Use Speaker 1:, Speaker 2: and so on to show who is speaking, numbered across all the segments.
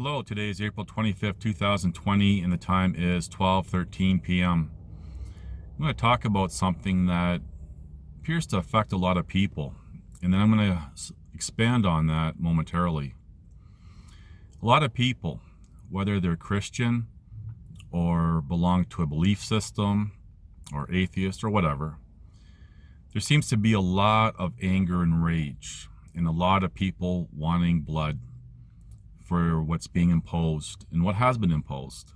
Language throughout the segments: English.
Speaker 1: Hello, today is April 25th, 2020, and the time is 12:13 p.m. I'm going to talk about something that appears to affect a lot of people, and then I'm going to expand on that momentarily. A lot of people, whether they're Christian or belong to a belief system or atheist or whatever, there seems to be a lot of anger and rage, and a lot of people wanting blood for what's being imposed and what has been imposed.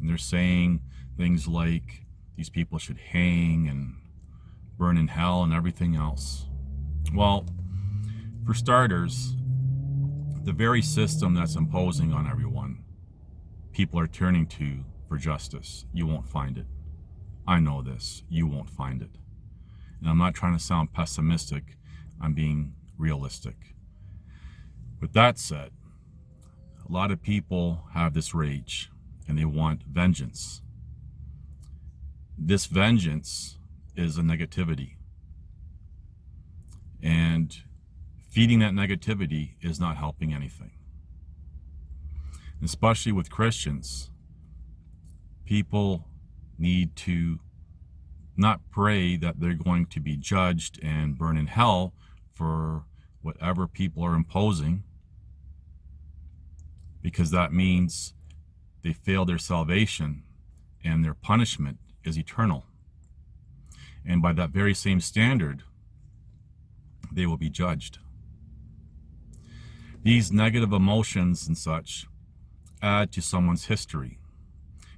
Speaker 1: And they're saying things like these people should hang and burn in hell and everything else. Well, for starters, the very system that's imposing on everyone, people are turning to for justice. You won't find it. I know this. You won't find it. And I'm not trying to sound pessimistic. I'm being realistic. With that said, a lot of people have this rage and they want vengeance. This vengeance is a negativity. And feeding that negativity is not helping anything. Especially with Christians, people need to not pray that they're going to be judged and burn in hell for whatever people are imposing, because that means they fail their salvation and their punishment is eternal. And by that very same standard, they will be judged. These negative emotions and such add to someone's history.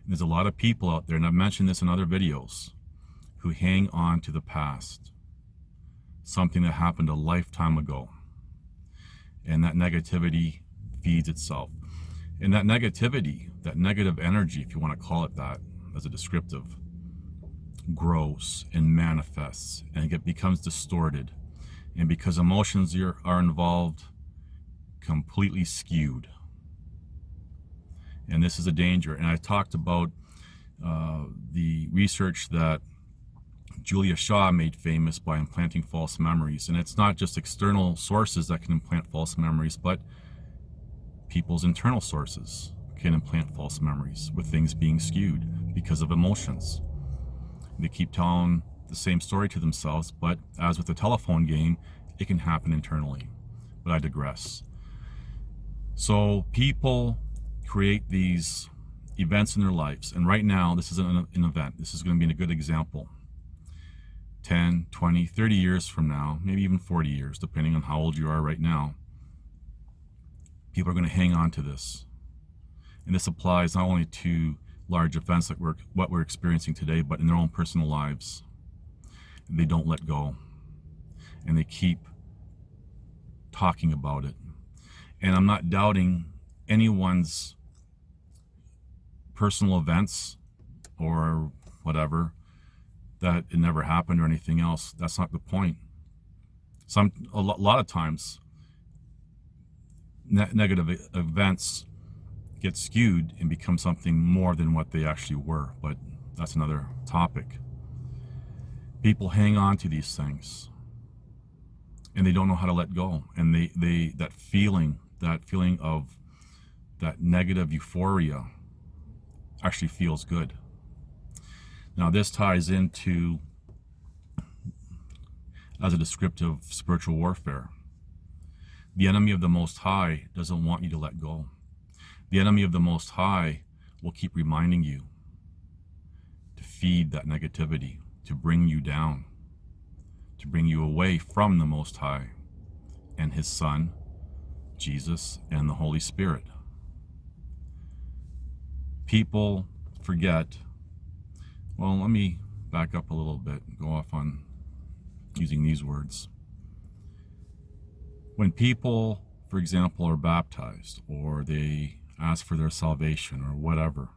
Speaker 1: And there's a lot of people out there, and I've mentioned this in other videos, who hang on to the past, something that happened a lifetime ago. And that negativity feeds itself. And that negativity, that negative energy, if you want to call it that as a descriptive, grows and manifests and it becomes distorted. And because emotions are involved, completely skewed. And this is a danger. And I talked about the research that Julia Shaw made famous by implanting false memories. And it's not just external sources that can implant false memories, but people's internal sources can implant false memories with things being skewed because of emotions. They keep telling the same story to themselves, but as with the telephone game, it can happen internally. But I digress. So people create these events in their lives, and right now this is an event. This is going to be a good example. 10, 20, 30 years from now, maybe even 40 years, depending on how old you are right now, people are going to hang on to this. And this applies not only to large events like what we're experiencing today, but in their own personal lives. They don't let go. And they keep talking about it. And I'm not doubting anyone's personal events or whatever, that it never happened or anything else. That's not the point. A lot of times, negative events get skewed and become something more than what they actually were, but that's another topic. People hang on to these things and they don't know how to let go, and that feeling of that negative euphoria actually feels good. Now this ties into as a descriptive spiritual warfare. The enemy of the Most High doesn't want you to let go. The enemy of the Most High will keep reminding you to feed that negativity, to bring you down, to bring you away from the Most High and His Son, Jesus, and the Holy Spirit. People forget. Well, let me back up a little bit and go off on using these words. When people, for example, are baptized or they ask for their salvation or whatever,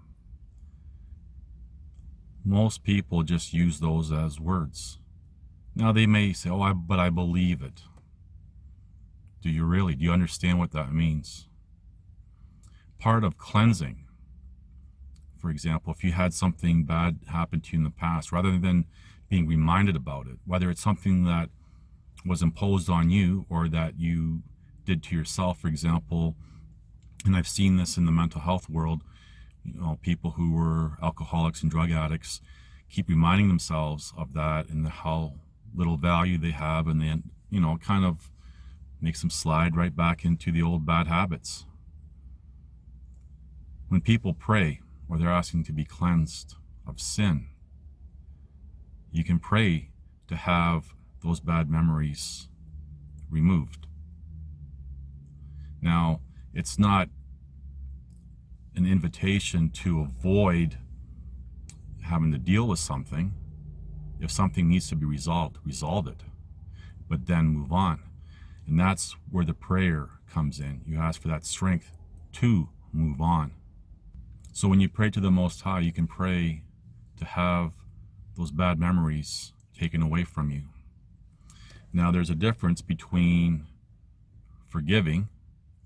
Speaker 1: most people just use those as words. Now they may say, oh, but I believe it. Do you really? Do you understand what that means? Part of cleansing, for example, if you had something bad happen to you in the past, rather than being reminded about it, whether it's something that was imposed on you or that you did to yourself, for example, And I've seen this in the mental health world. You know, people who were alcoholics and drug addicts keep reminding themselves of that and how little value they have, and then, you know, it kind of makes them slide right back into the old bad habits. When people pray or they're asking to be cleansed of sin, you can pray to have those bad memories removed. Now, it's not an invitation to avoid having to deal with something. If something needs to be resolved, resolve it, but then move on. And that's where the prayer comes in. You ask for that strength to move on. So when you pray to the Most High, you can pray to have those bad memories taken away from you. Now, there's a difference between forgiving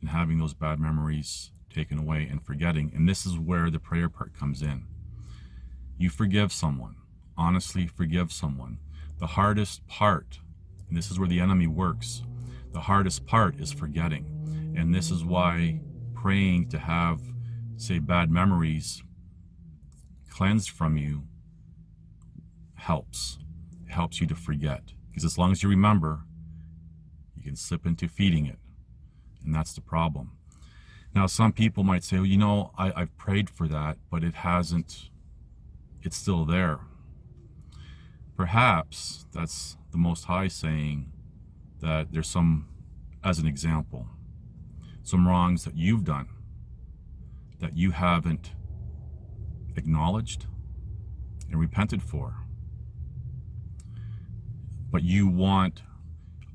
Speaker 1: and having those bad memories taken away and forgetting. And this is where the prayer part comes in. You forgive someone. Honestly forgive someone. The hardest part, and this is where the enemy works, the hardest part is forgetting. And this is why praying to have, say, bad memories cleansed from you helps. It helps you to forget. Because as long as you remember, you can slip into feeding it. And that's the problem. Now, some people might say, well, you know, I've prayed for that, but it hasn't, it's still there. Perhaps that's the Most High saying that there's some, as an example, some wrongs that you've done that you haven't acknowledged and repented for. But you want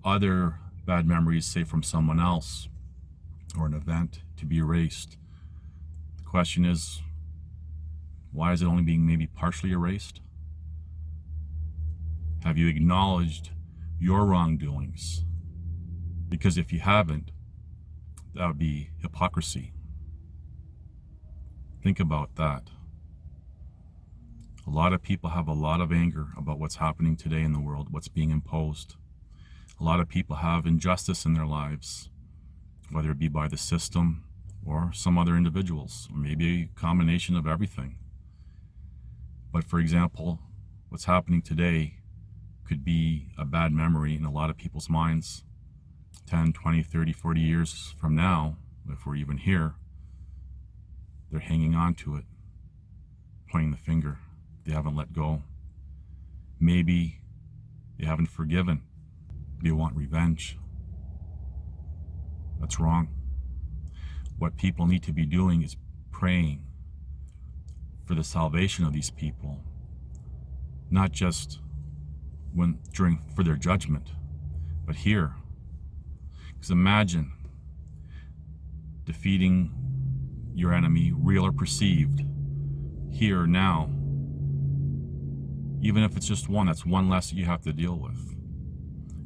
Speaker 1: other bad memories, say from someone else or an event, to be erased. The question is, why is it only being maybe partially erased? Have you acknowledged your wrongdoings? Because if you haven't, that would be hypocrisy. Think about that. A lot of people have a lot of anger about what's happening today in the world, what's being imposed. A lot of people have injustice in their lives, whether it be by the system or some other individuals, or maybe a combination of everything. But for example, what's happening today could be a bad memory in a lot of people's minds. 10, 20, 30, 40 years from now, if we're even here, they're hanging on to it, pointing the finger. They haven't let go. Maybe they haven't forgiven. They want revenge. That's wrong. What people need to be doing is praying for the salvation of these people, not just for their judgment, but here. Because imagine defeating your enemy, real or perceived, here now. Even if it's just one, that's one less that you have to deal with.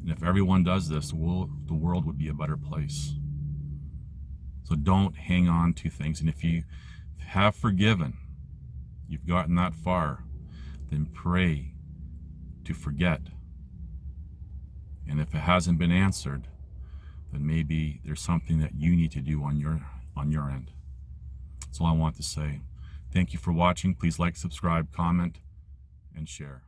Speaker 1: And if everyone does this, the world would be a better place. So don't hang on to things. And if you have forgiven, you've gotten that far, then pray to forget. And if it hasn't been answered, then maybe there's something that you need to do on your end. That's all I want to say. Thank you for watching. Please like, subscribe, comment, and share.